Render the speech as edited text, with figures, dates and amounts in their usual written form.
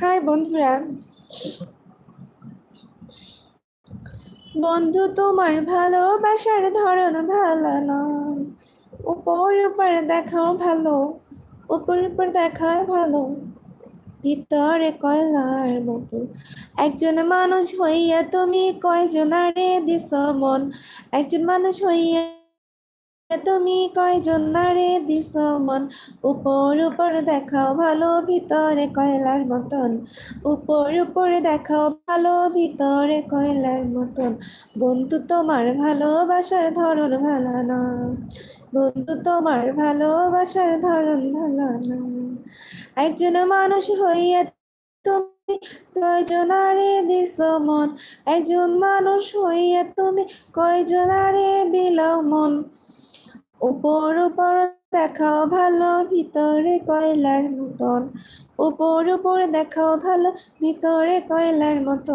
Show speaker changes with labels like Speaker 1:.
Speaker 1: High বন্ধুরা। বন্ধু তোমার ভালোবাসার ধরন ভালো নয়। উপর উপর দেখাও ভালো, উপর উপর দেখাও ভালো, ভিতরে কয়লার মতো। একজন মানুষ হইয়া তুমি কয়জনারে দিছ মন। একজন মানুষ হইয়া তুমি কয়জনারে দিছ মন। উপর উপর দেখাও ভালো, ভিতরে কয়লার মতন। উপর উপর দেখাও ভালো, ভিতরে কয়লার মতন। বন্ধু তোমার ভালোবাসার ধরন ভালো না। বন্ধু তোমার ভালোবাসার ধরন ভালো না। একজন মানুষ হইয়া তুমি কয়জনারে দিছ মন। একজন মানুষ হইয়া তুমি কয়জনারে বিলাও মন। উপর উপর দেখাও ভালো, ভিতরে কয়লার মতন। উপর উপর দেখাও ভালো, ভিতরে কয়লার মতন।